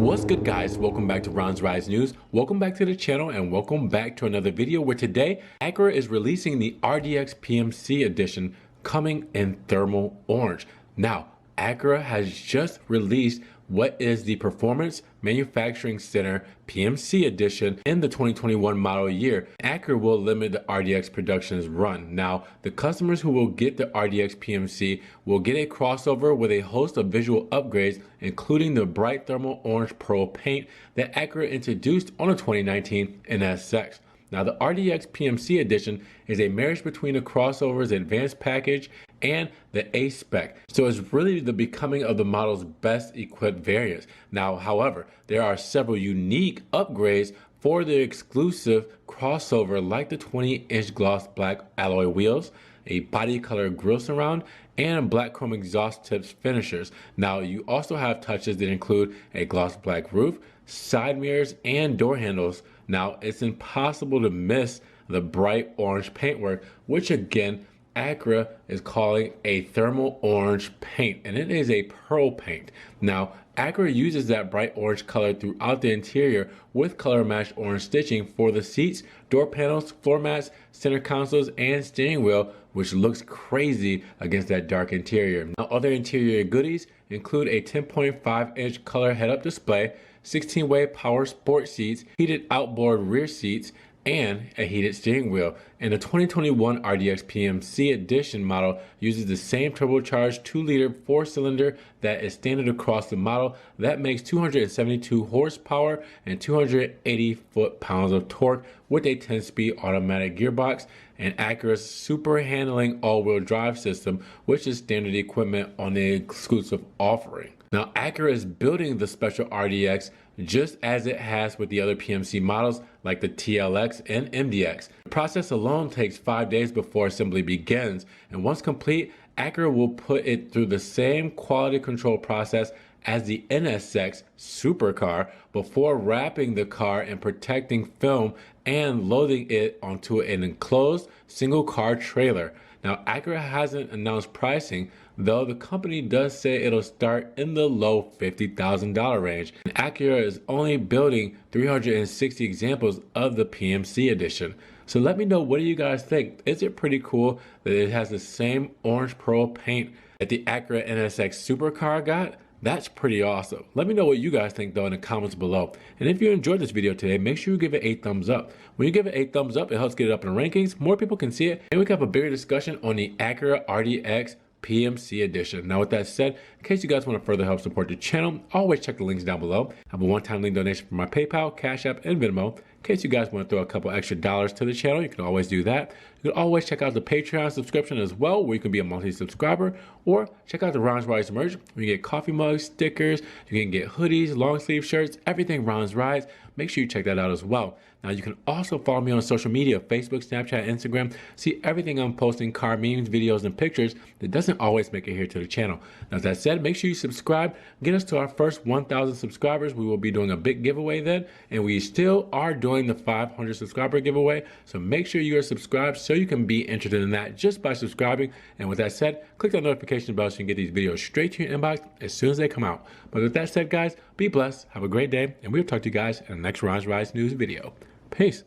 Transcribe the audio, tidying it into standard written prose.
What's good, guys? Welcome back to Ron's Rise News. Welcome back to the channel and welcome back to another video where today Acura is releasing the RDX PMC edition coming in thermal orange. Now, Acura has just released what is the Performance Manufacturing Center PMC edition in the 2021 model year. Acura will limit the RDX production's run. Now, the customers who will get the RDX PMC will get a crossover with a host of visual upgrades, including the bright thermal orange pearl paint that Acura introduced on the 2019 NSX. Now, the RDX PMC edition is a marriage between the crossover's advanced package and the A-Spec. So it's really the becoming of the model's best equipped variants. Now, however, there are several unique upgrades for the exclusive crossover, like the 20-inch gloss black alloy wheels, a body color grille surround, and black chrome exhaust tips finishers. Now, you also have touches that include a gloss black roof, side mirrors, and door handles. Now, it's impossible to miss the bright orange paintwork, which again, Acura is calling a thermal orange paint, and it is a pearl paint. Now, Acura uses that bright orange color throughout the interior with color matched orange stitching for the seats, door panels, floor mats, center consoles, and steering wheel, which looks crazy against that dark interior. Now, other interior goodies include a 10.5-inch color head-up display, 16-way power sport seats, heated outboard rear seats, and a heated steering wheel. And the 2021 RDX PMC edition model uses the same turbocharged 2-liter 4-cylinder that is standard across the model. That makes 272 horsepower and 280 foot-pounds of torque with a 10-speed automatic gearbox and Acura's super handling all-wheel drive system, which is standard equipment on the exclusive offering. Now, Acura is building the special RDX just as it has with the other PMC models like the TLX and MDX. The process alone takes 5 days before assembly begins, and once complete, Acura will put it through the same quality control process as the NSX supercar before wrapping the car in protecting film and loading it onto an enclosed single car trailer. Now, Acura hasn't announced pricing, though the company does say it'll start in the low $50,000 range. And Acura is only building 360 examples of the PMC edition. So let me know, what do you guys think? Is it pretty cool that it has the same orange pearl paint that the Acura NSX supercar got? That's pretty awesome. Let me know what you guys think though in the comments below. And if you enjoyed this video today, make sure you give it a thumbs up. When you give it a thumbs up, it helps get it up in the rankings. More people can see it, and we can have a bigger discussion on the Acura RDX PMC edition. Now, with that said, in case you guys want to further help support the channel, always check the links down below. I have a one-time link donation for my PayPal, Cash App, and Venmo. In case you guys want to throw a couple extra dollars to the channel, you can always do that. You can always check out the Patreon subscription as well, where you can be a monthly subscriber, or check out the Ron's Rise merch, where you get coffee mugs, stickers, you can get hoodies, long sleeve shirts, everything Ron's Rise. Make sure you check that out as well. Now, you can also follow me on social media, Facebook, Snapchat, Instagram. See everything I'm posting, car memes, videos, and pictures that doesn't always make it here to the channel. Now, as that said, make sure you subscribe. Get us to our first 1,000 subscribers. We will be doing a big giveaway then, and we still are doing the 500 subscriber giveaway. So make sure you are subscribed so you can be interested in that just by subscribing. And with that said, click that notification bell so you can get these videos straight to your inbox as soon as they come out. But with that said, guys, be blessed, have a great day, and we'll talk to you guys in the next Ron's Rise News video. Peace.